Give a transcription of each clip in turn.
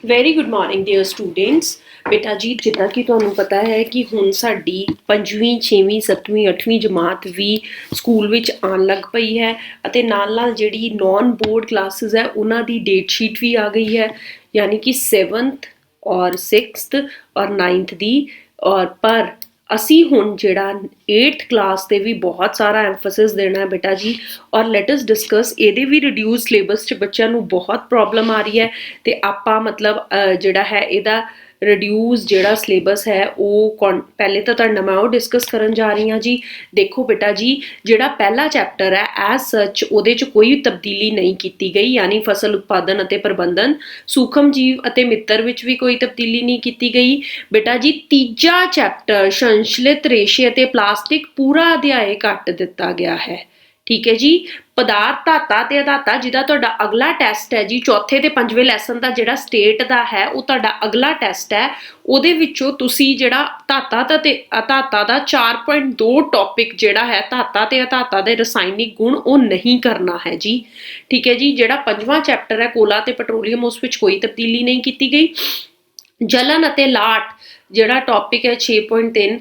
Very good morning dear students. ਬੇਟਾ ਜੀ ਜਿੱਦਾਂ ਕਿ ਤੁਹਾਨੂੰ ਪਤਾ ਹੈ ਕਿ ਹੁਣ ਸਾਡੀ 5ਵੀਂ 6ਵੀਂ 7ਵੀਂ 8ਵੀਂ ਜਮਾਤ ਵੀ ਸਕੂਲ ਵਿੱਚ ਆਉਣ ਲੱਗ ਪਈ ਹੈ ਅਤੇ ਨਾਲ ਨਾਲ ਜਿਹੜੀ ਨੌਨ ਬੋਰਡ ਕਲਾਸਿਸ ਹੈ ਉਹਨਾਂ ਦੀ ਡੇਟ ਸ਼ੀਟ ਵੀ ਆ ਗਈ ਹੈ, ਯਾਨੀ ਕਿ 7th ਔਰ 6th ਔਰ 9th ਦੀ। ਔਰ ਪਰ ਅਸੀਂ ਹੁਣ ਜਿਹੜਾ 8th ਕਲਾਸ 'ਤੇ ਵੀ ਬਹੁਤ ਸਾਰਾ ਐਮਫਸਿਸ ਦੇਣਾ ਹੈ ਬੇਟਾ ਜੀ। ਔਰ ਲੈਟ ਅਸ ਡਿਸਕਸ, ਇਹਦੇ ਵੀ ਰਿਡਿਊਸ ਸਿਲੇਬਸ 'ਚ ਬੱਚਿਆਂ ਨੂੰ ਬਹੁਤ ਪ੍ਰੋਬਲਮ ਆ ਰਹੀ ਹੈ ਅਤੇ ਆਪਾਂ ਮਤਲਬ ਜਿਹੜਾ ਹੈ ਇਹਦਾ ਰਿਡਿਊਸ ਜਿਹੜਾ ਸਿਲੇਬਸ ਹੈ ਉਹ ਪਹਿਲੇ ਤਾਂ ਤੁਹਾਡੇ ਨਾਲ ਮੈਂ ਉਹ ਡਿਸਕਸ ਕਰਨ ਜਾ ਰਹੀ ਹਾਂ ਜੀ। ਦੇਖੋ ਬੇਟਾ ਜੀ, ਜਿਹੜਾ ਪਹਿਲਾ ਚੈਪਟਰ ਹੈ ਐਜ਼ ਸੱਚ ਉਹਦੇ 'ਚ ਕੋਈ ਤਬਦੀਲੀ ਨਹੀਂ ਕੀਤੀ ਗਈ, ਯਾਨੀ ਫਸਲ ਉਤਪਾਦਨ ਅਤੇ ਪ੍ਰਬੰਧਨ। ਸੂਖਮ ਜੀਵ ਅਤੇ ਮਿੱਤਰ ਵਿੱਚ ਵੀ ਕੋਈ ਤਬਦੀਲੀ ਨਹੀਂ ਕੀਤੀ ਗਈ ਬੇਟਾ ਜੀ। ਤੀਜਾ ਚੈਪਟਰ ਸੰਸ਼ਲਿਤ ਰੇਸ਼ੇ ਅਤੇ ਪਲਾਸਟਿਕ ਪੂਰਾ ਅਧਿਆਇ ਕੱਟ ਦਿੱਤਾ ਗਿਆ ਹੈ, ਠੀਕ ਹੈ ਜੀ। ਪਦਾਰਥ, ਧਾਤਾਂ ਤੇ ਅਧਾਤਾਂ, ਜਿਹਦਾ ਤੁਹਾਡਾ ਅਗਲਾ ਟੈਸਟ ਹੈ ਜੀ, ਚੌਥੇ ਤੇ ਪੰਜਵੇਂ ਲੈਸਨ ਦਾ ਜਿਹੜਾ ਸਟੇਟ ਦਾ ਹੈ ਉਹ ਤੁਹਾਡਾ ਅਗਲਾ ਟੈਸਟ ਹੈ। ਉਹਦੇ ਵਿੱਚੋਂ ਤੁਸੀਂ ਜਿਹੜਾ ਧਾਤਾਂ ਤੇ ਅਧਾਤਾਂ ਦਾ 4.2 ਟੌਪਿਕ ਜਿਹੜਾ ਹੈ ਧਾਤਾਂ ਤੇ ਅਧਾਤਾਂ ਦੇ ਰਸਾਇਣਿਕ ਗੁਣ, ਉਹ ਨਹੀਂ ਕਰਨਾ ਹੈ ਜੀ, ਠੀਕ ਹੈ ਜੀ। ਜਿਹੜਾ ਪੰਜਵਾਂ ਚੈਪਟਰ ਹੈ ਕੋਲਾ ਤੇ ਪੈਟਰੋਲੀਅਮ, ਉਸ ਵਿੱਚ ਕੋਈ ਤਬਦੀਲੀ ਨਹੀਂ ਕੀਤੀ ਗਈ। ਜਲਨ ਅਤੇ ਲਾਟ ਜਿਹੜਾ ਟੌਪਿਕ ਹੈ 6.3,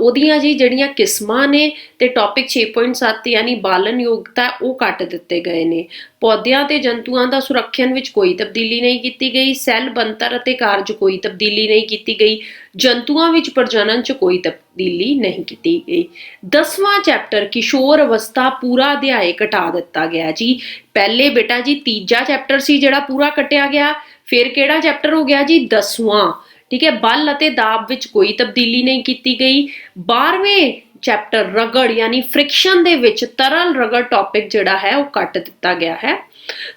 ਉਹਦੀਆਂ ਜੀ ਜਿਹੜੀਆਂ ਕਿਸਮਾਂ ਨੇ ਤੇ ਟੌਪਿਕ 6.7 ਯਾਨੀ ਬਾਲਣ ਯੋਗਤਾ ਉਹ ਕੱਟ ਦਿੱਤੇ ਗਏ ਨੇ। ਪੌਦਿਆਂ ਤੇ ਜੰਤੂਆਂ ਦਾ ਸੁਰੱਖਿਅਨ ਵਿੱਚ ਕੋਈ ਤਬਦੀਲੀ ਨਹੀਂ ਕੀਤੀ ਗਈ। ਸੈੱਲ ਬਣਤਰ ਅਤੇ ਕਾਰਜ ਕੋਈ ਤਬਦੀਲੀ ਨਹੀਂ ਕੀਤੀ ਗਈ। ਜੰਤੂਆਂ ਵਿੱਚ ਪ੍ਰਜਨਨ 'ਚ ਕੋਈ ਤਬਦੀਲੀ ਨਹੀਂ ਕੀਤੀ ਗਈ। 10ਵਾਂ ਚੈਪਟਰ ਕਿਸ਼ੋਰ ਅਵਸਥਾ ਪੂਰਾ ਅਧਿਆਇ ਘਟਾ ਦਿੱਤਾ ਗਿਆ ਜੀ। ਪਹਿਲੇ ਬੇਟਾ ਜੀ ਤੀਜਾ ਚੈਪਟਰ ਸੀ ਜਿਹੜਾ ਪੂਰਾ ਕੱਟਿਆ ਗਿਆ, ਫਿਰ ਕਿਹੜਾ ਚੈਪਟਰ ਹੋ ਗਿਆ ਜੀ 10ਵਾਂ, ਠੀਕ ਹੈ। ਬਲ ਅਤੇ ਦਾਬ ਵਿੱਚ ਕੋਈ ਤਬਦੀਲੀ ਨਹੀਂ ਕੀਤੀ ਗਈ। 12ਵੇਂ ਚੈਪਟਰ ਰਗੜ ਯਾਨੀ ਫ੍ਰਿਕਸ਼ਨ ਦੇ ਵਿੱਚ ਤਰਲ ਰਗੜ ਟੌਪਿਕ ਜਿਹੜਾ ਹੈ ਉਹ ਕੱਟ ਦਿੱਤਾ ਗਿਆ ਹੈ।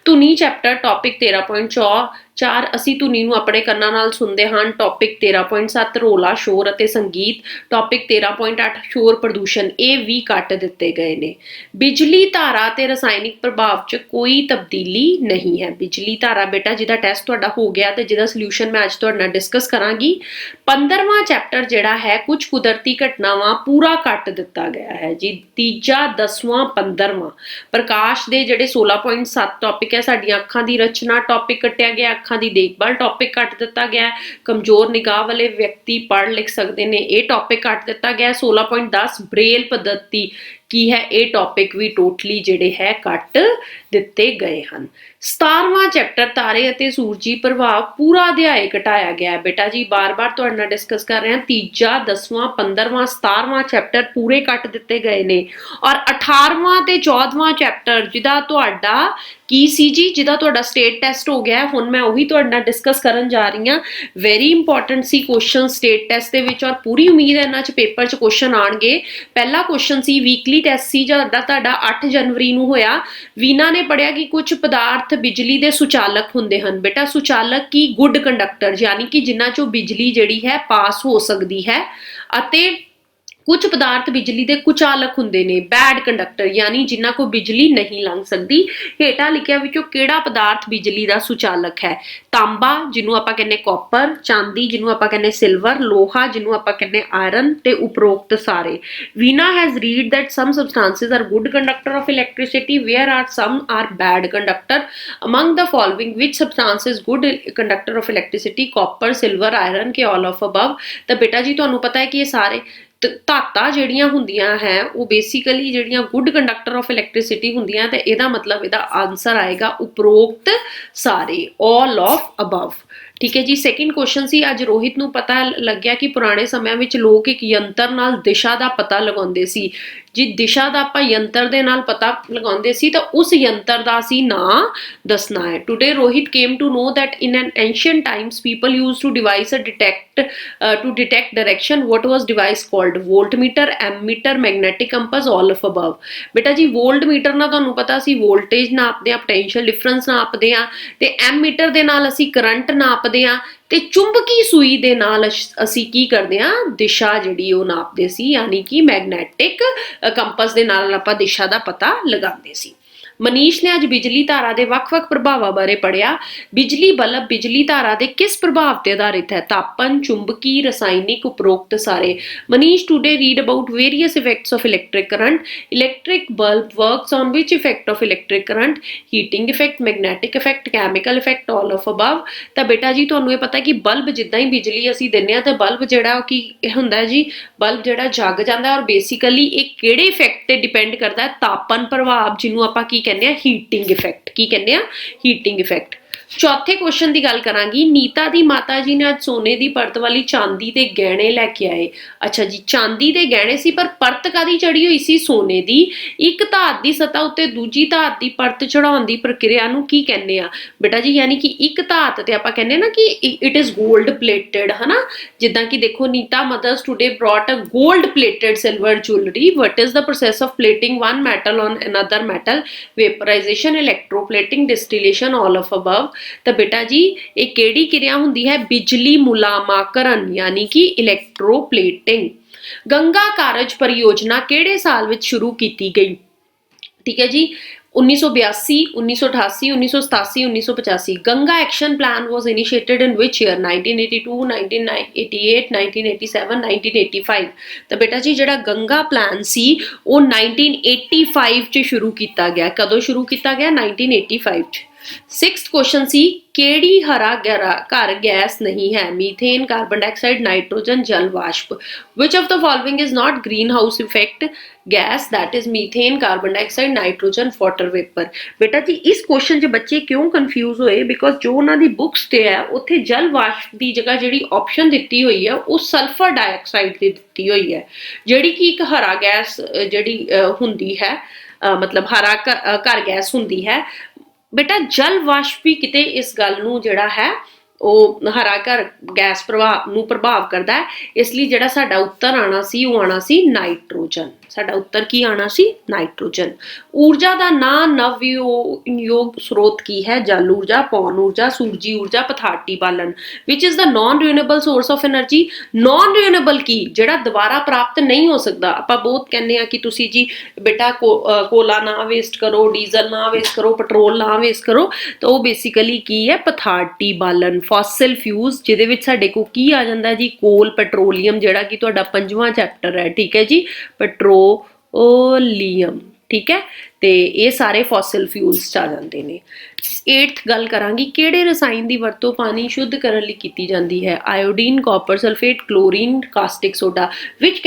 ਧੁਨੀ ਚੈਪਟਰ ਟੌਪਿਕ 13.4 ਅਸੀਂ ਧੁਨੀ ਨੂੰ ਆਪਣੇ ਕੰਨਾਂ ਨਾਲ ਸੁਣਦੇ ਹਾਂ। ਟੌਪਿਕ 13.7 ਰੋਲਾ, ਸ਼ੋਰ ਅਤੇ ਸੰਗੀਤ। ਟੌਪਿਕ 13.8 ਸ਼ੋਰ ਪ੍ਰਦੂਸ਼ਣ, ਇਹ ਵੀ ਕੱਟ ਦਿੱਤੇ ਗਏ ਨੇ। ਬਿਜਲੀ ਧਾਰਾ ਤੇ ਰਸਾਇਣਿਕ ਪ੍ਰਭਾਵ 'ਚ ਕੋਈ ਤਬਦੀਲੀ ਨਹੀਂ ਹੈ। ਬਿਜਲੀ ਧਾਰਾ ਬੇਟਾ ਜਿਹਦਾ ਟੈਸਟ ਤੁਹਾਡਾ ਹੋ ਗਿਆ ਤੇ ਜਿਹਦਾ ਸੋਲਿਊਸ਼ਨ ਮੈਂ ਅੱਜ ਤੁਹਾਡੇ ਨਾਲ ਡਿਸਕਸ ਕਰਾਂਗੀ। 15ਵਾਂ ਚੈਪਟਰ ਜਿਹੜਾ ਹੈ ਕੁਝ ਕੁਦਰਤੀ ਘਟਨਾਵਾਂ ਪੂਰਾ ਕੱਟ ਦਿੱਤਾ ਗਿਆ ਹੈ ਜੀ। ਤੀਜਾ, 10ਵਾਂ, 15ਵਾਂ। ਪ੍ਰਕਾਸ਼ ਦੇ ਜਿਹੜੇ 16.7 ਟੌਪਿਕ ਹੈ, ਸਾਡੀਆਂ ਅੱਖਾਂ ਦੀ ਰਚਨਾ ਟੌਪਿਕ ਕੱਟਿਆ ਗਿਆ। ਅੱਖਾਂ ਦੀ ਦੇਖਭਾਲ ਟੌਪਿਕ ਕੱਟ ਦਿੱਤਾ ਗਿਆ। ਕਮਜ਼ੋਰ ਨਿਗਾਹ ਵਾਲੇ ਵਿਅਕਤੀ ਪੜ੍ਹ ਲਿਖ ਸਕਦੇ ਨੇ, ਇਹ ਟੌਪਿਕ ਕੱਟ ਦਿੱਤਾ ਗਿਆ। 16.10 ਬ੍ਰੇਲ ਪद्धति ਕੀ ਹੈ, ਇਹ ਟੌਪਿਕ ਵੀ ਟੋਟਲੀ ਜਿਹੜੇ ਹੈ ਕੱਟ ਦਿੱਤੇ ਗਏ ਹਨ। 17ਵਾਂ ਚੈਪਟਰ ਤਾਰੇ ਅਤੇ ਸੂਰਜੀ ਪ੍ਰਭਾਵ ਪੂਰਾ ਅਧਿਆਇ ਘਟਾਇਆ ਗਿਆ ਬੇਟਾ ਜੀ। ਬਾਰ-ਬਾਰ ਤੁਹਾਡੇ ਨਾਲ ਡਿਸਕਸ ਕਰ ਰਹੇ ਹਾਂ। ਤੀਜਾ, 10ਵਾਂ, 15ਵਾਂ, 17ਵਾਂ ਚੈਪਟਰ ਪੂਰੇ ਕੱਟ ਦਿੱਤੇ ਗਏ ਨੇ। ਔਰ 18ਵਾਂ ਤੇ 14ਵਾਂ ਚੈਪਟਰ ਜਿਹਦਾ ਤੁਹਾਡਾ ਕੀ ਸੀ ਜੀ, ਜਿਹਦਾ ਤੁਹਾਡਾ ਸਟੇਟ ਟੈਸਟ ਹੋ ਗਿਆ, ਹੁਣ ਮੈਂ ਉਹੀ ਤੁਹਾਡੇ ਨਾਲ ਡਿਸਕਸ ਕਰਨ ਜਾ ਰਹੀ ਹਾਂ। ਵੈਰੀ ਇੰਪੋਰਟੈਂਟ ਸੀ ਕੁਐਸਚਨ ਸਟੇਟ ਟੈਸਟ ਦੇ ਵਿੱਚ, ਔਰ ਪੂਰੀ ਉਮੀਦ ਹੈ ਇਹਨਾਂ 'ਚ ਪੇਪਰ 'ਚ ਕੁਐਸਚਨ ਆਉਣਗੇ। ਪਹਿਲਾ ਕੁਐਸਚਨ ਸੀ ਵੀਕਲੀ ਟੈਸਟ ਸੀ ਜਿਹੜਾ ਤੁਹਾਡਾ 8 ਜਨਵਰੀ ਨੂੰ ਹੋਇਆ। ਵੀਨਾ ਨੇ ਪੜ੍ਹਿਆ ਕਿ ਕੁਝ ਪਦਾਰਥ ਬਿਜਲੀ ਦੇ ਸੁਚਾਲਕ ਹੁੰਦੇ ਹਨ। ਬੇਟਾ ਸੁਚਾਲਕ ਕੀ, ਗੁੱਡ ਕੰਡਕਟਰ, ਯਾਨੀ ਕਿ ਜਿਨ੍ਹਾਂ 'ਚੋਂ ਬਿਜਲੀ ਜਿਹੜੀ ਹੈ ਪਾਸ ਹੋ ਸਕਦੀ ਹੈ, ਅਤੇ ਕੁਝ ਪਦਾਰਥ ਬਿਜਲੀ ਦੇ ਕੁਚਾਲਕ ਹੁੰਦੇ ਨੇ, ਬੈਡ ਕੰਡਕਟਰ, ਯਾਨੀ ਜਿਨ੍ਹਾਂ ਕੋਲ ਬਿਜਲੀ ਨਹੀਂ ਲੰਘ ਸਕਦੀ। ਹੇਠਾਂ ਲਿਖਿਆ ਵਿੱਚੋਂ ਕਿਹੜਾ ਪਦਾਰਥ ਬਿਜਲੀ ਦਾ ਸੁਚਾਲਕ ਹੈ? ਤਾਂਬਾ ਜਿਹਨੂੰ ਆਪਾਂ ਕਹਿੰਦੇ ਕਾਪਰ, ਚਾਂਦੀ ਜਿਹਨੂੰ ਆਪਾਂ ਕਹਿੰਦੇ ਸਿਲਵਰ, ਲੋਹਾ ਜਿਹਨੂੰ ਆਪਾਂ ਕਹਿੰਦੇ ਆਇਰਨ, ਤੇ ਉਪਰੋਕਤ ਸਾਰੇ। Veena has read that some substances are good conductor of electricity where are some are bad conductor among the following which substance is good conductor of electricity? copper, silver, iron K all of above। ਤਾਂ ਬੇਟਾ ਜੀ ਤੁਹਾਨੂੰ ਪਤਾ ਹੈ ਕਿ ਇਹ ਸਾਰੇ ਧਾਤਾਂ ਜਿਹੜੀਆਂ ਹੁੰਦੀਆਂ ਹੈ ਉਹ ਬੇਸਿਕਲੀ ਜਿਹੜੀਆਂ ਗੁੱਡ ਕੰਡਕਟਰ ਆਫ ਇਲੈਕਟ੍ਰਿਸਿਟੀ ਹੁੰਦੀਆਂ, ਤੇ ਇਹਦਾ ਮਤਲਬ ਇਹਦਾ ਆਨਸਰ ਆਏਗਾ ਉਪਰੋਕਤ ਸਾਰੇ, all of above, ਠੀਕ ਹੈ ਜੀ। ਸੈਕਿੰਡ ਕੁਐਸਚਨ ਸੀ, ਅੱਜ ਰੋਹਿਤ ਨੂੰ ਪਤਾ ਲੱਗਿਆ ਕਿ ਪੁਰਾਣੇ ਸਮਿਆਂ ਵਿੱਚ ਲੋਕ ਇੱਕ ਯੰਤਰ ਨਾਲ ਦਿਸ਼ਾ ਦਾ ਪਤਾ ਲਗਾਉਂਦੇ ਸੀ ਜੀ। ਦਿਸ਼ਾ ਦਾ ਆਪਾਂ ਯੰਤਰ ਦੇ ਨਾਲ ਪਤਾ ਲਗਾਉਂਦੇ ਸੀ, ਤਾਂ ਉਸ ਯੰਤਰ ਦਾ ਅਸੀਂ ਨਾਂ ਦੱਸਣਾ ਹੈ। Today Rohit came to know that in an ancient times people used to device a detect direction। what was device called? voltmeter, ammeter, magnetic compass, all of above। ਬੇਟਾ ਜੀ ਵੋਲਟਮੀਟਰ ਨਾਲ ਤੁਹਾਨੂੰ ਪਤਾ ਅਸੀਂ ਵੋਲਟੇਜ ਨਾਪਦੇ ਹਾਂ, ਪੋਟੈਂਸ਼ੀਅਲ ਡਿਫਰੈਂਸ ਨਾਪਦੇ ਹਾਂ, ਤੇ ਐਮੀਟਰ ਦੇ ਨਾਲ ਅਸੀਂ ਕਰੰਟ ਨਾਪਦੇ ਹਾਂ, ਤੇ ਚੁੰਬਕੀ ਸੂਈ ਦੇ ਨਾਲ ਅਸੀਂ ਕੀ ਕਰਦੇ ਹਾਂ, ਦਿਸ਼ਾ ਜਿਹੜੀ ਉਹ ਨਾਪਦੇ ਸੀ, ਯਾਨੀ ਕਿ ਮੈਗਨੈਟਿਕ ਕੰਪਸ ਦੇ ਨਾਲ ਆਪਾਂ ਦਿਸ਼ਾ ਦਾ ਪਤਾ ਲਗਾਉਂਦੇ ਸੀ। ਮਨੀਸ਼ ਨੇ ਅੱਜ ਬਿਜਲੀ ਧਾਰਾ ਦੇ ਵੱਖ-ਵੱਖ ਪ੍ਰਭਾਵਾਂ ਬਾਰੇ ਪੜ੍ਹਿਆ। ਬਿਜਲੀ ਬਲਬ ਬਿਜਲੀ ਧਾਰਾ ਦੇ ਕਿਸ ਪ੍ਰਭਾਵ ਤੇ ਆਧਾਰਿਤ ਹੈ? ਤਾਪਨ, ਚੁੰਬਕੀ, ਰਸਾਇਣਿਕ, ਉਪਰੋਕਤ ਸਾਰੇ। Manish today read about various effects of electric current. Electric bulb works on which effect of electric current? Heating effect, magnetic effect, chemical effect, all of above. ਤਾਂ ਬੇਟਾ ਜੀ ਤੁਹਾਨੂੰ ਇਹ ਪਤਾ ਕਿ ਬਲਬ ਜਿੱਦਾਂ ਹੀ ਬਿਜਲੀ ਅਸੀਂ ਦਿੰਦੇ ਹਾਂ ਤਾਂ ਬਲਬ ਜਿਹੜਾ ਉਹ ਕੀ ਹੁੰਦਾ ਹੈ ਜੀ, ਬਲਬ ਜਿਹੜਾ ਜਗ ਜਾਂਦਾ ਔਰ ਬੇਸਿਕਲੀ ਇਹ ਕਿਹੜੇ ਇਫੈਕਟ ਤੇ ਡਿਪੈਂਡ ਕਰਦਾ ਹੈ? ਤਾਪਨ ਪ੍ਰਭਾਵ, ਜਿਹਨੂੰ ਆਪਾਂ ਕੀ ਕਹਿੰਦੇ ਆ? Heating effect. ਕੀ ਕਹਿੰਦੇ ਆ? Heating effect. ਚੌਥੇ ਕੁਐਸਚਨ ਦੀ ਗੱਲ ਕਰਾਂਗੀ। ਨੀਤਾ ਦੀ ਮਾਤਾ ਜੀ ਨੇ ਅੱਜ ਸੋਨੇ ਦੀ ਪਰਤ ਵਾਲੀ ਚਾਂਦੀ ਦੇ ਗਹਿਣੇ ਲੈ ਕੇ ਆਏ। ਅੱਛਾ ਜੀ, ਚਾਂਦੀ ਦੇ ਗਹਿਣੇ ਸੀ ਪਰ ਪਰਤ ਕਾਦੀ ਚੜੀ ਹੋਈ ਸੀ? ਸੋਨੇ ਦੀ। ਇੱਕ ਧਾਤ ਦੀ ਸਤ੍ਹਾ ਉੱਤੇ ਦੂਜੀ ਧਾਤ ਦੀ ਪਰਤ ਚੜਾਉਣ ਦੀ ਪ੍ਰਕਿਰਿਆ ਨੂੰ ਕੀ ਕਹਿੰਦੇ ਆ ਬੇਟਾ ਜੀ? ਯਾਨੀ ਕਿ ਇੱਕ ਧਾਤ ਤੇ ਆਪਾਂ ਕਹਿੰਦੇ ਨਾ ਕਿ ਇਟ ਇਜ਼ ਗੋਲਡ ਪਲੇਟਡ, ਹਨਾ। ਜਿੱਦਾਂ ਕਿ ਦੇਖੋ, Neeta mothers today brought a gold plated silver jewellery. What is the process of plating one metal on another metal? Vaporization, electroplating, distillation, all of above. ਤਾਂ ਬੇਟਾ ਜੀ ਇਹ ਕਿਹੜੀ ਕਿਰਿਆ ਹੁੰਦੀ ਹੈ? ਬਿਜਲੀ ਮੁਲਾਮਾਕਰਨ, ਯਾਨੀ ਕਿ ਇਲੈਕਟ੍ਰੋਪਲੇਟਿੰਗ। ਗੰਗਾ ਕਾਰਜ ਪਰਿਯੋਜਨਾ ਕਿਹੜੇ ਸਾਲ ਵਿੱਚ ਸ਼ੁਰੂ ਕੀਤੀ ਗਈ? ਠੀਕ ਹੈ ਜੀ, 1982, 1988, 1987, 1985। Ganga action plan was initiated in which year? 1982, 1988, 1987, 1985। ਤਾਂ ਬੇਟਾ ਜੀ ਜਿਹੜਾ ਗੰਗਾ ਪਲਾਨ ਸੀ ਉਹ 1985 ਚ ਸ਼ੁਰੂ ਕੀਤਾ ਗਿਆ। ਕਦੋਂ ਸ਼ੁਰੂ ਕੀਤਾ ਗਿਆ? 1985 ਚ। ਸਿਕਸਥ ਕੁਐਸਚਨ ਸੀ, ਕਿਹੜੀ ਹਰਾ ਘਰ ਗੈਸ ਨਹੀਂ ਹੈ? ਮੀਥੇਨ, ਕਾਰਬਨ ਡਾਈਆਕਸਾਈਡ, ਨਾਈਟ੍ਰੋਜਨ, ਜਲ ਵਾਸ਼ਪ। Which of the following is not green house effect gas? That is methane, carbon dioxide, nitrogen, water vapour. बेटा जी इस क्वेश्चन च बच्चे क्यों कंफ्यूज होए? बिकॉज जो उन्होंने बुक्स ते है उत्थे जल वाष्प की जगह जिहड़ी ऑप्शन दिती हुई है वो सल्फर डाइऑक्साइड की दिती हुई है, जिहड़ी कि एक हरा गैस जिहड़ी हुंदी है, मतलब हरा घर गैस हुंदी है। बेटा जल वाष्प भी किते इस गल नूं जिहड़ा है ਉਹ ਹਰਾ ਘਰ ਗੈਸ ਨੂੰ ਪ੍ਰਭਾਵ ਕਰਦਾ ਹੈ। ਇਸ ਲਈ ਜਿਹੜਾ ਸਾਡਾ ਉੱਤਰ ਆਣਾ ਸੀ ਉਹ ਆਣਾ ਸੀ ਨਾਈਟ੍ਰੋਜਨ। ਸਾਡਾ ਉੱਤਰ ਕੀ ਆਣਾ ਸੀ? ਨਾਈਟ੍ਰੋਜਨ। ਊਰਜਾ ਦਾ ਨਾਂ ਨਵਯੋਗ ਸਰੋਤ ਕੀ ਹੈ? ਜਲ ਊਰਜਾ, ਪੌਣ ਊਰਜਾ, ਸੂਰਜੀ ਊਰਜਾ, ਪਥਾਟੀ ਬਾਲਣ। Which is the non renewable source of energy? Non renewable ਕੀ? ਜਿਹੜਾ ਦੁਬਾਰਾ ਪ੍ਰਾਪਤ ਨਹੀਂ ਹੋ ਸਕਦਾ। ਆਪਾਂ ਬਹੁਤ ਕਹਿੰਦੇ ਆ ਕਿ ਤੁਸੀਂ ਜੀ ਬੇਟਾ ਕੋਲਾ ਨਾ ਵੇਸਟ ਕਰੋ, ਡੀਜ਼ਲ ਨਾ ਵੇਸਟ ਕਰੋ, ਪੈਟਰੋਲ ਨਾ ਵੇਸਟ ਕਰੋ। ਤਾਂ ਉਹ ਬੇਸਿਕਲੀ ਕੀ ਹੈ? ਪਥਾਟੀ ਬਾਲਣ, ਫੋਸਿਲ ਫਿਊਜ਼, ਜਿਹਦੇ ਵਿੱਚ ਸਾਡੇ ਕੋਲ ਕੀ ਆ ਜਾਂਦਾ ਜੀ? ਕੋਲ, ਪੈਟਰੋਲੀਅਮ, ਜਿਹੜਾ ਕਿ ਤੁਹਾਡਾ 5ਵਾਂ ਚੈਪਟਰ ਹੈ। ਠੀਕ ਹੈ ਜੀ, ਪੈਟਰੋਲੀਅਮ। ਠੀਕ ਹੈ, ਤੇ ਇਹ ਸਾਰੇ ਫੋਸਿਲ ਫਿਊਲਸ ਚ ਆ ਜਾਂਦੇ ਨੇ। 8th ਗੱਲ ਕਰਾਂਗੀ, ਕਿਹੜੇ ਰਸਾਇਣ ਦੀ ਵਰਤੋਂ ਪਾਣੀ ਸ਼ੁੱਧ ਕਰਨ ਲਈ ਕੀਤੀ ਜਾਂਦੀ ਹੈ? Iodine, copper sulphate, chlorine, caustic soda. Which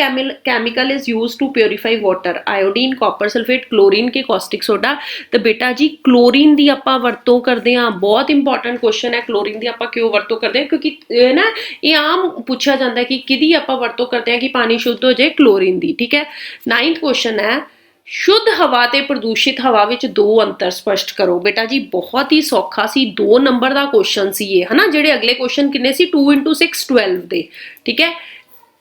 chemical is used to purify water? Iodine, copper sulphate, chlorine ਕੇ ਕਾਸਟਿਕ ਸੋਡਾ। ਤਾਂ ਬੇਟਾ ਜੀ ਕਲੋਰੀਨ ਦੀ ਆਪਾਂ ਵਰਤੋਂ ਕਰਦੇ ਹਾਂ। ਬਹੁਤ ਇੰਪੋਰਟੈਂਟ ਕੁਐਸਚਨ ਹੈ, ਕਲੋਰੀਨ ਦੀ ਆਪਾਂ ਕਿਉਂ ਵਰਤੋਂ ਕਰਦੇ ਹਾਂ? ਕਿਉਂਕਿ ਨਾ ਇਹ ਆਮ ਪੁੱਛਿਆ ਜਾਂਦਾ ਕਿ ਕਿਹਦੀ ਆਪਾਂ ਵਰਤੋਂ ਕਰਦੇ ਹਾਂ ਕਿ ਪਾਣੀ ਸ਼ੁੱਧ ਹੋ ਜਾਏ? ਕਲੋਰੀਨ ਦੀ। ਠੀਕ ਹੈ। 9th ਕੁਐਸਚਨ ਹੈ, शुद्ध हवा ते प्रदूषित हवा विच दो अंतर स्पष्ट करो। बेटा जी बहुत ही सौखा सी, 2 नंबर का क्वेश्चन सी ये, है ना। जेडे अगले क्वेश्चन किन्ने सी? 2 × 6 12 दे। ठीक है,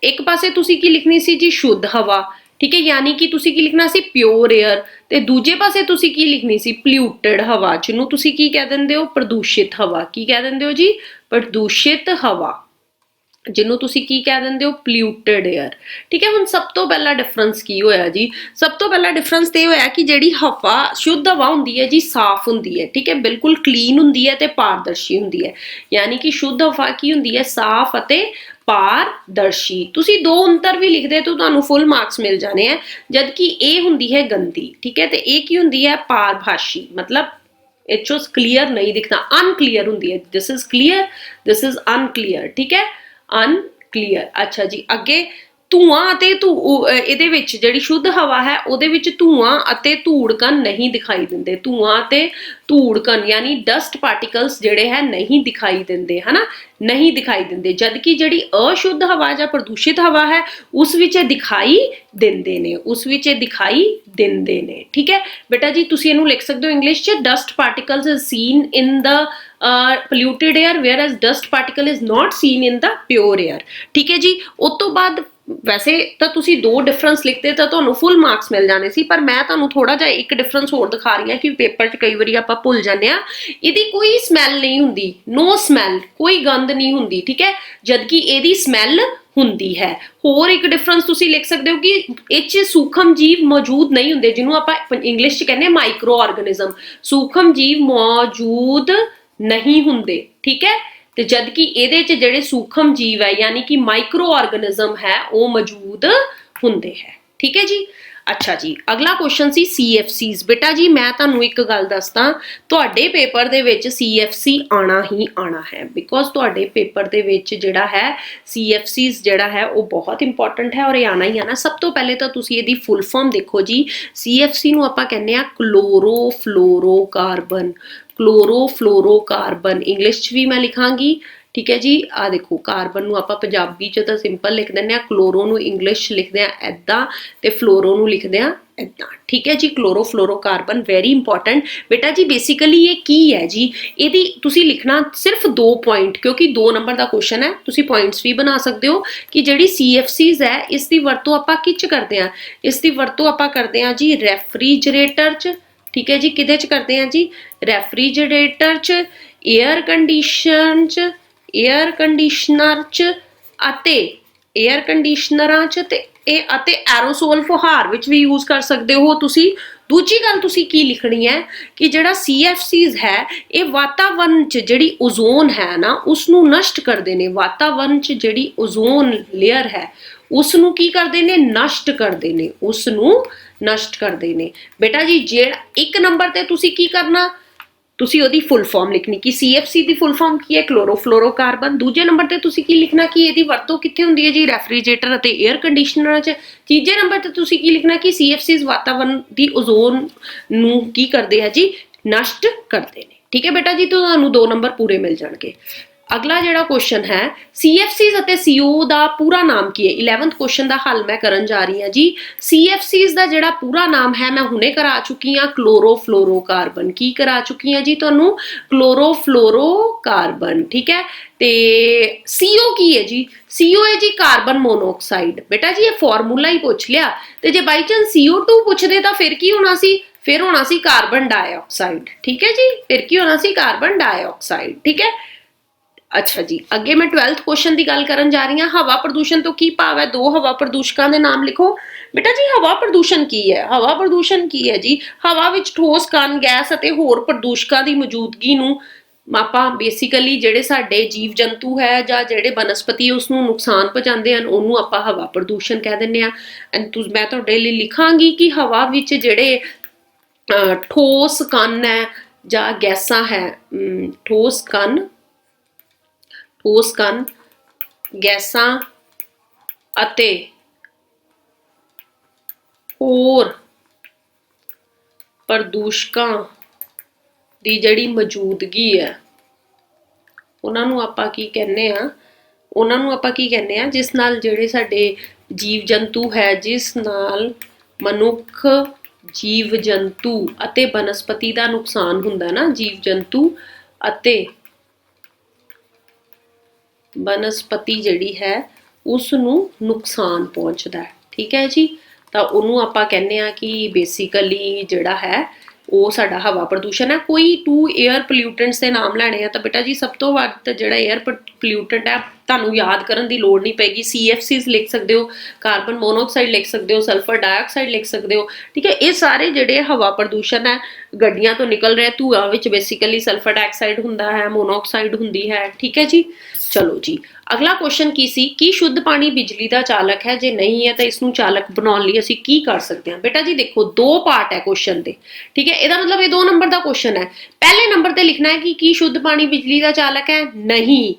एक पासे तुसी की लिखनी सी जी शुद्ध हवा, ठीक है, यानी कि तुसी की लिखना सी प्योर एयर, ते दूजे पासे तुसी की लिखनी सी पोल्यूटेड हवा, जिन्हों तुसी की कह दिंदे हो? प्रदूषित हवा। की कह दिंदे हो जी? प्रदूषित हवा, ਜਿਹਨੂੰ ਤੁਸੀਂ ਕੀ ਕਹਿ ਦਿੰਦੇ ਹੋ? Polluted air. ਠੀਕ ਹੈ, ਹੁਣ ਸਭ ਤੋਂ ਪਹਿਲਾ ਡਿਫਰੈਂਸ ਕੀ ਹੋਇਆ ਜੀ? ਸਭ ਤੋਂ ਪਹਿਲਾ ਡਿਫਰੈਂਸ ਤੇ ਇਹ ਹੋਇਆ ਕਿ ਜਿਹੜੀ ਹਵਾ, ਸ਼ੁੱਧ ਹਵਾ ਹੁੰਦੀ ਹੈ ਜੀ, ਸਾਫ਼ ਹੁੰਦੀ ਹੈ। ਠੀਕ ਹੈ, ਬਿਲਕੁਲ ਕਲੀਨ ਹੁੰਦੀ ਹੈ ਤੇ ਪਾਰਦਰਸ਼ੀ ਹੁੰਦੀ ਹੈ। ਯਾਨੀ ਕਿ ਸ਼ੁੱਧ ਹਵਾ ਕੀ ਹੁੰਦੀ ਹੈ? ਸਾਫ਼ ਅਤੇ ਪਾਰਦਰਸ਼ੀ। ਤੁਸੀਂ 2 ਅੰਤਰ ਵੀ ਲਿਖਦੇ ਤਾਂ ਤੁਹਾਨੂੰ ਫੁੱਲ ਮਾਰਕਸ ਮਿਲ ਜਾਣੇ ਆ, ਜਦ ਕਿ ਇਹ ਹੁੰਦੀ ਹੈ ਗੰਦੀ। ਠੀਕ ਹੈ, ਤੇ ਇਹ ਕੀ ਹੁੰਦੀ ਹੈ? ਪਾਰਭਾਸ਼ੀ, मतलब it shows clear नहीं दिखता, unclear ਹੁੰਦੀ ਹੈ। this is clear, this is unclear। ठीक है, ਅਨਕਲੀਅਰ। ਅੱਛਾ ਜੀ, ਅੱਗੇ ਧੂਆਂ ਅਤੇ ਇਹਦੇ ਵਿੱਚ ਜਿਹੜੀ ਸ਼ੁੱਧ ਹਵਾ ਹੈ ਉਹਦੇ ਵਿੱਚ ਧੂਆਂ ਅਤੇ ਧੂੜ ਕਣ ਨਹੀਂ ਦਿਖਾਈ ਦਿੰਦੇ। ਧੂਆਂ ਅਤੇ ਧੂੜ ਕਣ ਯਾਨੀ ਡਸਟ ਪਾਰਟੀਕਲਸ ਜਿਹੜੇ ਹੈ ਨਹੀਂ ਦਿਖਾਈ ਦਿੰਦੇ, ਹਨਾ, ਨਹੀਂ ਦਿਖਾਈ ਦਿੰਦੇ। ਜਦ ਕਿ ਜਿਹੜੀ ਅਸ਼ੁੱਧ ਹਵਾ ਜਾਂ ਪ੍ਰਦੂਸ਼ਿਤ ਹਵਾ ਹੈ ਉਸ ਵਿੱਚ ਇਹ ਦਿਖਾਈ ਦਿੰਦੇ ਨੇ, ਉਸ ਵਿੱਚ ਇਹ ਦਿਖਾਈ ਦਿੰਦੇ ਨੇ। ਠੀਕ ਹੈ ਬੇਟਾ ਜੀ, ਤੁਸੀਂ ਇਹਨੂੰ ਲਿਖ ਸਕਦੇ ਹੋ ਇੰਗਲਿਸ਼ 'ਚ, dust particles is scene in the polluted air whereas dust particle is not seen in the pure air। ठीक है जी, उस तो बाद ਵੈਸੇ ਤਾਂ ਤੁਸੀਂ ਦੋ ਡਿਫਰੈਂਸ ਲਿਖਦੇ ਤਾਂ ਤੁਹਾਨੂੰ ਫੁੱਲ ਮਾਰਕਸ ਮਿਲ ਜਾਣੇ ਸੀ, ਪਰ ਮੈਂ ਤੁਹਾਨੂੰ ਥੋੜਾ ਜਿਹਾ ਇੱਕ ਡਿਫਰੈਂਸ ਹੋਰ ਦਿਖਾ ਰਹੀ ਹਾਂ ਕਿ ਪੇਪਰ 'ਚ ਕਈ ਵਾਰੀ ਆਪਾਂ ਭੁੱਲ ਜਾਂਦੇ ਆ। ਇਹਦੀ ਕੋਈ ਸਮੈਲ ਨਹੀਂ ਹੁੰਦੀ, ਨੋ ਸਮੈਲ, ਕੋਈ ਗੰਧ ਨਹੀਂ ਹੁੰਦੀ, ਠੀਕ ਹੈ, ਜਦਕਿ ਇਹਦੀ ਸਮੈਲ ਹੁੰਦੀ ਹੈ। ਹੋਰ ਇੱਕ ਡਿਫਰੈਂਸ ਤੁਸੀਂ ਲਿਖ ਸਕਦੇ ਹੋ ਕਿ ਇਹ 'ਚ ਸੂਖਮ ਜੀਵ ਮੌਜੂਦ ਨਹੀਂ ਹੁੰਦੇ, ਜਿਹਨੂੰ ਆਪਾਂ ਇੰਗਲਿਸ਼ 'ਚ ਕਹਿੰਦੇ ਮਾਈਕਰੋ ਆਰਗੈਨਿਜ਼ਮ। ਸੂਖਮ ਜੀਵ ਮੌਜੂਦ ਨਹੀਂ ਹੁੰਦੇ, ਠੀਕ ਹੈ, ਤੇ ਜਦਕਿ ਇਹਦੇ 'ਚ ਜਿਹੜੇ ਸੂਖਮ ਜੀਵ ਹੈ ਯਾਨੀ ਕਿ ਮਾਈਕਰੋ ਆਰਗੈਨਿਜ਼ਮ ਹੈ ਉਹ ਮੌਜੂਦ ਹੁੰਦੇ ਹੈ, ਠੀਕ ਹੈ ਜੀ। ਅੱਛਾ ਜੀ, ਅਗਲਾ ਕੁਐਸਚਨ ਸੀ CFCs। ਬੇਟਾ ਜੀ ਮੈਂ ਤੁਹਾਨੂੰ ਇੱਕ ਗੱਲ ਦੱਸਦਾ, ਤੁਹਾਡੇ ਪੇਪਰ ਦੇ ਵਿੱਚ CFC ਆਣਾ ਹੀ ਆਣਾ ਹੈ, ਬਿਕੋਜ਼ ਤੁਹਾਡੇ ਪੇਪਰ ਦੇ ਵਿੱਚ ਜਿਹੜਾ ਹੈ CFCs ਜਿਹੜਾ ਹੈ ਉਹ ਬਹੁਤ ਇੰਪੋਰਟੈਂਟ ਹੈ ਔਰ ਇਹ ਆਣਾ ਹੀ ਆਣਾ। ਸਭ ਤੋਂ ਪਹਿਲੇ ਤਾਂ ਤੁਸੀਂ ਇਹਦੀ ਫੁੱਲ ਫਾਰਮ ਦੇਖੋ ਜੀ। CFC ਨੂੰ ਆਪਾਂ ਕਹਿੰਦੇ ਆ ਕਲੋਰੋਫਲੋਰੋਕਾਰਬਨ। ਕਲੋਰੋਫਲੋਰੋਕਾਰਬਨ ਇੰਗਲਿਸ਼ 'ਚ ਵੀ ਮੈਂ ਲਿਖਾਂਗੀ, ਠੀਕ ਹੈ ਜੀ। ਆ ਦੇਖੋ, ਕਾਰਬਨ ਨੂੰ ਆਪਾਂ ਪੰਜਾਬੀ 'ਚ ਤਾਂ ਸਿੰਪਲ ਲਿਖ ਦਿੰਦੇ ਆ, ਕਲੋਰੋ ਨੂੰ ਇੰਗਲਿਸ਼ ਲਿਖਦੇ ਆ ਇੱਦਾਂ ਤੇ ਫਲੋਰੋ ਨੂੰ ਲਿਖਦੇ ਆ ਇੱਦਾਂ, ਠੀਕ ਹੈ ਜੀ। Chlorofluorocarbon very important. ਬੇਟਾ ਜੀ ਬੇਸਿਕਲੀ ਇਹ ਕੀ ਹੈ ਜੀ, ਇਹਦੀ ਤੁਸੀਂ ਲਿਖਣਾ ਸਿਰਫ 2 ਪੁਆਇੰਟ, ਕਿਉਂਕਿ 2 ਨੰਬਰ ਦਾ ਕੁਐਸਚਨ ਹੈ, ਤੁਸੀਂ ਪੁਆਇੰਟਸ ਵੀ ਬਣਾ ਸਕਦੇ ਹੋ ਕਿ ਜਿਹੜੀ CFCs ਹੈ ਇਸ ਦੀ ਵਰਤੋਂ ਆਪਾਂ ਕਿੱਚ ਕਰਦੇ ਆ। ਇਸ ਦੀ ਵਰਤੋਂ ਆਪਾਂ ਕਰਦੇ ਆ ਜੀ ਰੈਫਰੀਜਰੇਟਰ 'ਚ, ਠੀਕ ਹੈ ਜੀ। ਕਿਹਦੇ 'ਚ ਕਰਦੇ ਆ ਜੀ? ਰੈਫਰੀਜਰੇਟਰ 'ਚ, ਏਅਰ ਕੰਡੀਸ਼ਨ 'ਚ, ਏਅਰ ਕੰਡੀਸ਼ਨਰ 'ਚ ਅਤੇ ਏਅਰ ਕੰਡੀਸ਼ਨਰਾਂ 'ਚ ਅਤੇ ਐਰੋਸੋਲ ਫੁਹਾਰ ਵਿੱਚ ਵੀ ਯੂਜ਼ ਕਰ ਸਕਦੇ ਹੋ ਤੁਸੀਂ। ਦੂਜੀ ਗੱਲ ਤੁਸੀਂ ਕੀ ਲਿਖਣੀ ਹੈ ਕਿ ਜਿਹੜਾ CFCs ਹੈ ਇਹ ਵਾਤਾਵਰਨ 'ਚ ਜਿਹੜੀ ਓਜ਼ੋਨ ਹੈ ਨਾ ਉਸ ਨੂੰ ਨਸ਼ਟ ਕਰਦੇ ਨੇ। ਵਾਤਾਵਰਨ 'ਚ ਜਿਹੜੀ ਓਜ਼ੋਨ ਲੇਅਰ ਹੈ ਉਸ ਨੂੰ ਕੀ ਕਰਦੇ ਨੇ? ਨਸ਼ਟ ਕਰਦੇ ਨੇ, ਉਸ ਨੂੰ ਨਸ਼ਟ ਕਰਦੇ ਨੇ। ਬੇਟਾ ਜੀ ਜਿਹੜਾ 1 ਨੰਬਰ ਤੇ ਤੁਸੀਂ ਕੀ ਕਰਨਾ, ਤੁਸੀਂ ਉਹਦੀ ਫੁੱਲ ਫਾਰਮ ਲਿਖਣੀ ਕਿ CFC ਦੀ ਫੁੱਲ ਫਾਰਮ ਕੀ ਹੈ? ਕਲੋਰੋਫਲੋਰੋਕਾਰਬਨ। ਦੂਜੇ ਨੰਬਰ ਤੇ ਤੁਸੀਂ ਕੀ ਲਿਖਣਾ ਕਿ ਇਹਦੀ ਵਰਤੋਂ ਕਿੱਥੇ ਹੁੰਦੀ ਹੈ ਜੀ? ਰੈਫਰੀਜਰੇਟਰ ਅਤੇ ਏਅਰ ਕੰਡੀਸ਼ਨਰਾਂ 'ਚ। ਤੀਜੇ ਨੰਬਰ ਤੇ ਤੁਸੀਂ ਕੀ ਲਿਖਣਾ ਕਿ CFCs ਵਾਤਾਵਰਨ ਦੀ ਓਜ਼ੋਨ ਨੂੰ ਕੀ ਕਰਦੇ ਆ ਜੀ? ਨਸ਼ਟ ਕਰਦੇ ਨੇ, ਠੀਕ ਹੈ ਬੇਟਾ ਜੀ। ਤੁਹਾਨੂੰ 2 ਨੰਬਰ ਪੂਰੇ ਮਿਲ ਜਾਣਗੇ। ਅਗਲਾ ਜਿਹੜਾ ਕੁਐਸਚਨ ਹੈ CFCs ਅਤੇ CO ਦਾ ਪੂਰਾ ਨਾਮ ਕੀ ਹੈ? 11th ਕੁਐਸਚਨ ਦਾ ਹੱਲ ਮੈਂ ਕਰਨ ਜਾ ਰਹੀ ਹਾਂ ਜੀ। CFCs ਦਾ ਜਿਹੜਾ ਪੂਰਾ ਨਾਮ ਹੈ ਮੈਂ ਹੁਣੇ ਕਰਾ ਚੁੱਕੀ ਹਾਂ, ਕਲੋਰੋਫਲੋਰੋਕਾਰਬਨ। ਕੀ ਕਰਾ ਚੁੱਕੀ ਹਾਂ ਜੀ ਤੁਹਾਨੂੰ? ਕਲੋਰੋਫਲੋਰੋਕਾਰਬਨ, ਠੀਕ ਹੈ। ਤੇ CO ਕੀ ਹੈ ਜੀ? CO ਹੈ ਜੀ ਕਾਰਬਨ ਮੋਨੋਆਕਸਾਈਡ। ਬੇਟਾ ਜੀ ਇਹ ਫਾਰਮੂਲਾ ਹੀ ਪੁੱਛ ਲਿਆ, ਤੇ ਜੇ ਬਾਈ ਚਾਂਸ CO2 ਪੁੱਛਦੇ ਤਾਂ ਫਿਰ ਕੀ ਹੋਣਾ ਸੀ? ਫਿਰ ਹੋਣਾ ਸੀ ਕਾਰਬਨ ਡਾਈਆਕਸਾਈਡ, ਠੀਕ ਹੈ ਜੀ। ਫਿਰ ਕੀ ਹੋਣਾ ਸੀ? ਕਾਰਬਨ ਡਾਈਆਕਸਾਈਡ, ਠੀਕ ਹੈ। ਅੱਛਾ ਜੀ, ਅੱਗੇ ਮੈਂ 12th ਕੁਐਸਚਨ ਦੀ ਗੱਲ ਕਰਨ ਜਾ ਰਹੀ ਹਾਂ। ਹਵਾ ਪ੍ਰਦੂਸ਼ਣ ਤੋਂ ਕੀ ਭਾਵ ਹੈ? 2 ਹਵਾ ਪ੍ਰਦੂਸ਼ਕਾਂ ਦੇ ਨਾਮ ਲਿਖੋ। ਬੇਟਾ ਜੀ ਹਵਾ ਪ੍ਰਦੂਸ਼ਣ ਕੀ ਹੈ? ਹਵਾ ਪ੍ਰਦੂਸ਼ਣ ਕੀ ਹੈ ਜੀ? ਹਵਾ ਵਿੱਚ ਠੋਸ ਕਣ, ਗੈਸ ਅਤੇ ਹੋਰ ਪ੍ਰਦੂਸ਼ਕਾਂ ਦੀ ਮੌਜੂਦਗੀ ਨੂੰ ਆਪਾਂ ਬੇਸਿਕਲੀ ਜਿਹੜੇ ਸਾਡੇ ਜੀਵ ਜੰਤੂ ਹੈ ਜਾਂ ਜਿਹੜੇ ਬਨਸਪਤੀ ਉਸ ਨੂੰ ਨੁਕਸਾਨ ਪਹੁੰਚਾਉਂਦੇ ਹਨ ਉਹਨੂੰ ਆਪਾਂ ਹਵਾ ਪ੍ਰਦੂਸ਼ਣ ਕਹਿ ਦਿੰਦੇ ਆ। ਮੈਂ ਤੁਹਾਡੇ ਲਈ ਲਿਖਾਂਗੀ ਕਿ ਹਵਾ ਵਿੱਚ ਜਿਹੜੇ ਠੋਸ ਕਣ ਹੈ ਜਾਂ ਗੈਸਾਂ ਹੈ, ਠੋਸ ਕਣ, ਗੈਸਾਂ ਅਤੇ ਹੋਰ ਪ੍ਰਦੂਸ਼ਕਾਂ ਦੀ ਜਿਹੜੀ ਮੌਜੂਦਗੀ ਹੈ ਉਹਨਾਂ ਨੂੰ ਆਪਾਂ ਕੀ ਕਹਿੰਦੇ ਆ? ਉਹਨਾਂ ਨੂੰ ਆਪਾਂ ਕੀ ਕਹਿੰਦੇ ਆ ਜਿਸ ਨਾਲ ਜਿਹੜੇ ਸਾਡੇ ਜੀਵ ਜੰਤੂ ਹੈ, ਜਿਸ ਨਾਲ ਮਨੁੱਖ, ਜੀਵ ਜੰਤੂ ਅਤੇ ਬਨਸਪਤੀ ਦਾ ਨੁਕਸਾਨ ਹੁੰਦਾ ਨਾ, ਜੀਵ ਜੰਤੂ ਅਤੇ ਬਨਸਪਤੀ ਜਿਹੜੀ ਹੈ ਉਸ ਨੂੰ ਨੁਕਸਾਨ ਪਹੁੰਚਦਾ ਹੈ, ਠੀਕ ਹੈ ਜੀ। ਤਾਂ ਉਹਨੂੰ ਆਪਾਂ ਕਹਿੰਦੇ ਆ ਕਿ ਬੇਸਿਕਲੀ ਜਿਹੜਾ ਹੈ ਉਹ ਸਾਡਾ ਹਵਾ ਪ੍ਰਦੂਸ਼ਣ ਹੈ। ਕੋਈ 2 에ਅਰ ਪੋਲਿਊਟੈਂਟਸ ਦੇ ਨਾਮ ਲੈਣੇ ਆ ਤਾਂ ਬੇਟਾ ਜੀ ਸਭ ਤੋਂ ਵੱਧ ਜਿਹੜਾ 에ਅਰ ਪੋਲਿਊਟੈਂਟ ਹੈ ਤੁਹਾਨੂੰ ਯਾਦ ਕਰਨ ਦੀ ਲੋੜ ਨਹੀਂ ਪਏਗੀ। CFCs ਲਿਖ ਸਕਦੇ ਹੋ, ਕਾਰਬਨ ਮੋਨੋਆਕਸਾਈਡ ਲਿਖ ਸਕਦੇ ਹੋ, ਸਲਫਰ ਡਾਈਆਕਸਾਈਡ ਲਿਖ ਸਕਦੇ ਹੋ, ਠੀਕ ਹੈ। ਇਹ ਸਾਰੇ ਜਿਹੜੇ ਹਵਾ ਪ੍ਰਦੂਸ਼ਣ ਹੈ, ਗੱਡੀਆਂ ਤੋਂ ਨਿਕਲ ਰਿਹਾ ਧੂਆਂ ਵਿੱਚ ਬੇਸਿਕਲੀ ਸਲਫਰ ਡਾਈਆਕਸਾਈਡ ਹੁੰਦਾ ਹੈ, ਮੋਨੋਆਕਸਾਈਡ ਹੁੰਦੀ ਹੈ, ਠੀਕ ਹੈ ਜੀ। ਚਲੋ ਜੀ, ਅਗਲਾ ਕੁਐਸਚਨ ਕੀ ਸੀ? ਕੀ ਸ਼ੁੱਧ ਪਾਣੀ ਬਿਜਲੀ ਦਾ ਚਾਲਕ ਹੈ? ਜੇ ਨਹੀਂ ਹੈ ਤਾਂ ਇਸ ਨੂੰ ਚਾਲਕ ਬਣਾਉਣ ਲਈ ਅਸੀਂ ਕੀ ਕਰ ਸਕਦੇ ਹਾਂ? ਬੇਟਾ ਜੀ ਦੇਖੋ 2 ਪਾਰਟ ਹੈ ਕੁਐਸਚਨ ਦੇ, ਠੀਕ ਹੈ। ਇਹਦਾ ਮਤਲਬ ਇਹ 2 ਨੰਬਰ ਦਾ ਕੁਐਸਚਨ ਹੈ। ਪਹਿਲੇ ਨੰਬਰ ਤੇ ਲਿਖਣਾ ਹੈ ਕਿ ਕੀ ਸ਼ੁੱਧ ਪਾਣੀ ਬਿਜਲੀ ਦਾ ਚਾਲਕ ਹੈ? ਨਹੀਂ,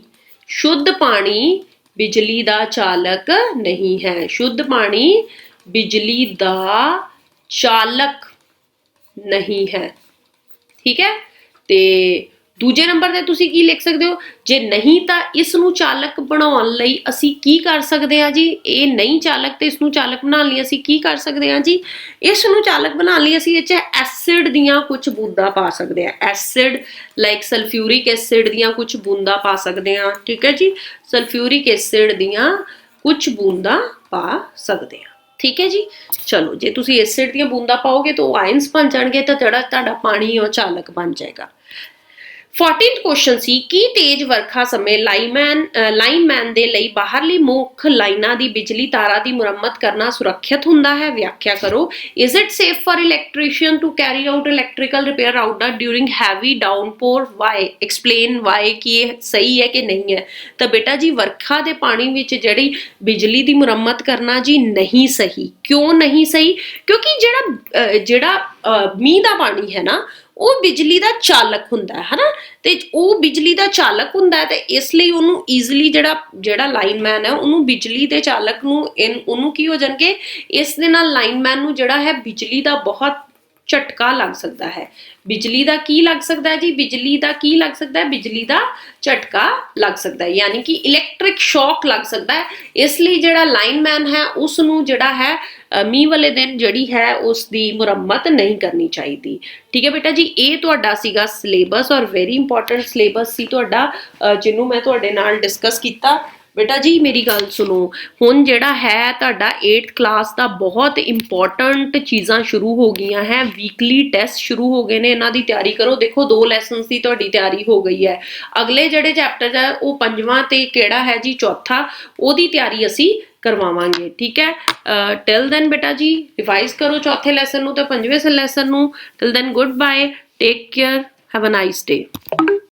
ਸ਼ੁੱਧ ਪਾਣੀ ਬਿਜਲੀ ਦਾ ਚਾਲਕ ਨਹੀਂ ਹੈ। ਸ਼ੁੱਧ ਪਾਣੀ ਬਿਜਲੀ ਦਾ ਚਾਲਕ ਨਹੀਂ ਹੈ, ਠੀਕ ਹੈ। ਤੇ ਦੂਜੇ ਨੰਬਰ ਤੇ ਤੁਸੀਂ ਕੀ ਲਿਖ ਸਕਦੇ ਹੋ? ਜੇ ਨਹੀਂ ਤਾਂ ਇਸ ਨੂੰ ਚਾਲਕ ਬਣਾਉਣ ਲਈ ਅਸੀਂ ਕੀ ਕਰ ਸਕਦੇ ਹਾਂ ਜੀ? ਇਹ ਨਹੀਂ ਚਾਲਕ ਤੇ ਇਸ ਨੂੰ ਚਾਲਕ ਬਣਾਉਣ ਲਈ ਅਸੀਂ ਕੀ ਕਰ ਸਕਦੇ ਹਾਂ ਜੀ? ਇਸ ਨੂੰ ਚਾਲਕ ਬਣਾਉਣ ਲਈ ਅਸੀਂ ਇਹ 'ਚ ਐਸਿਡ ਦੀਆਂ ਕੁਝ ਬੂੰਦਾਂ ਪਾ ਸਕਦੇ ਹਾਂ। ਐਸਿਡ ਲਾਈਕ ਸਲਫਿਊਰਿਕ ਐਸਿਡ ਦੀਆਂ ਕੁਝ ਬੂੰਦਾਂ ਪਾ ਸਕਦੇ ਹਾਂ, ਠੀਕ ਹੈ ਜੀ। ਸਲਫਿਊਰਿਕ ਐਸਿਡ ਦੀਆਂ ਕੁਝ ਬੂੰਦਾਂ ਪਾ ਸਕਦੇ ਹਾਂ। ਠੀਕ ਹੈ ਜੀ। ਚਲੋ ਜੇ ਤੁਸੀਂ ਐਸਿਡ ਦੀਆਂ ਬੂੰਦਾਂ ਪਾਓਗੇ ਤਾਂ ਉਹ ਆਇਨਸ ਬਣ ਜਾਣਗੇ ਤਾਂ ਜਿਹੜਾ ਤੁਹਾਡਾ ਪਾਣੀ ਉਹ ਚਾਲਕ ਬਣ ਜਾਏਗਾ। 14th ਕੁਐਸਚਨ ਸੀ ਕਿ ਤੇਜ਼ ਵਰਖਾ ਸਮੇਂ ਲਾਈਨਮੈਨ ਦੇ ਲਈ ਬਾਹਰਲੀ ਮੁੱਖ ਲਾਈਨਾਂ ਦੀ ਬਿਜਲੀ ਤਾਰਾਂ ਦੀ ਮੁਰੰਮਤ ਕਰਨਾ ਸੁਰੱਖਿਅਤ ਹੁੰਦਾ ਹੈ। ਵਿਆਖਿਆ ਕਰੋ। Is it safe for electrician to carry out electrical repair outer during heavy downpour? Why? Explain why ਕਿ ਇਹ ਸਹੀ ਹੈ ਕਿ ਨਹੀਂ ਹੈ। ਤਾਂ ਬੇਟਾ ਜੀ ਵਰਖਾ ਦੇ ਪਾਣੀ ਵਿੱਚ ਜਿਹੜੀ ਬਿਜਲੀ ਦੀ ਮੁਰੰਮਤ ਕਰਨਾ ਜੀ ਨਹੀਂ ਸਹੀ। ਕਿਉਂ ਨਹੀਂ ਸਹੀ? ਕਿਉਂਕਿ ਜਿਹੜਾ ਮੀਂਹ ਦਾ ਪਾਣੀ ਹੈ ਨਾ ਉਹ ਬਿਜਲੀ ਦਾ ਚਾਲਕ ਹੁੰਦਾ ਹੈ ਨਾ, ਤੇ ਉਹ ਬਿਜਲੀ ਦਾ ਚਾਲਕ ਹੁੰਦਾ ਹੈ ਤੇ ਇਸ ਲਈ ਉਹਨੂੰ ਈਜ਼ੀਲੀ ਜਿਹੜਾ ਲਾਈਨਮੈਨ ਹੈ ਉਹਨੂੰ ਬਿਜਲੀ ਦੇ ਚਾਲਕ ਨੂੰ ਉਹਨੂੰ ਕੀ ਹੋ ਜਾਣਗੇ, ਇਸ ਦੇ ਨਾਲ ਲਾਈਨਮੈਨ ਨੂੰ ਜਿਹੜਾ ਹੈ ਬਿਜਲੀ ਦਾ ਬਹੁਤ ਝਟਕਾ ਲੱਗ ਸਕਦਾ ਹੈ। ਬਿਜਲੀ ਦਾ ਕੀ ਲੱਗ ਸਕਦਾ ਹੈ ਜੀ? ਬਿਜਲੀ ਦਾ ਕੀ ਲੱਗ ਸਕਦਾ ਹੈ? ਬਿਜਲੀ ਦਾ ਝਟਕਾ ਲੱਗ ਸਕਦਾ ਹੈ, ਯਾਨੀ ਕਿ ਇਲੈਕਟ੍ਰਿਕ ਸ਼ੌਕ ਲੱਗ ਸਕਦਾ ਹੈ। ਇਸ ਲਈ ਜਿਹੜਾ ਲਾਈਨਮੈਨ ਹੈ ਉਸ ਨੂੰ ਜਿਹੜਾ ਹੈ ਮੀਂਹ ਵਾਲੇ ਦਿਨ ਜਿਹੜੀ ਹੈ ਉਸ ਦੀ ਮੁਰੰਮਤ ਨਹੀਂ ਕਰਨੀ ਚਾਹੀਦੀ। ਠੀਕ ਹੈ ਬੇਟਾ ਜੀ, ਇਹ ਤੁਹਾਡਾ ਸੀਗਾ ਸਿਲੇਬਸ ਔਰ ਵੈਰੀ ਇੰਪੋਰਟੈਂਟ ਸਿਲੇਬਸ ਸੀ ਤੁਹਾਡਾ, ਜਿਹਨੂੰ ਮੈਂ ਤੁਹਾਡੇ ਨਾਲ ਡਿਸਕਸ ਕੀਤਾ। ਬੇਟਾ ਜੀ ਮੇਰੀ ਗੱਲ ਸੁਣੋ, ਹੁਣ ਜਿਹੜਾ ਹੈ ਤੁਹਾਡਾ 8th ਕਲਾਸ ਦਾ ਬਹੁਤ ਇੰਪੋਰਟੈਂਟ ਚੀਜ਼ਾਂ ਸ਼ੁਰੂ ਹੋ ਗਈਆਂ ਹੈ। ਵੀਕਲੀ ਟੈਸਟ ਸ਼ੁਰੂ ਹੋ ਗਏ ਨੇ, ਇਹਨਾਂ ਦੀ ਤਿਆਰੀ ਕਰੋ। ਦੇਖੋ 2 ਲੈਸਨਸ ਦੀ ਤੁਹਾਡੀ ਤਿਆਰੀ ਹੋ ਗਈ ਹੈ। ਅਗਲੇ ਜਿਹੜੇ ਚੈਪਟਰ ਹੈ ਉਹ 5ਵਾਂ ਤੇ ਕਿਹੜਾ ਹੈ ਜੀ 4ਥਾ, ਉਹਦੀ ਤਿਆਰੀ ਅਸੀਂ ਕਰਵਾਵਾਂਗੇ। ਠੀਕ ਹੈ, ਟਿਲ ਦੈਨ ਬੇਟਾ ਜੀ ਰਿਵਾਈਜ਼ ਕਰੋ 4ਥੇ ਲੈਸਨ ਨੂੰ ਤੇ 5ਵੇਂ ਲੈਸਨ ਨੂੰ। Till then goodbye, take care, have a nice day.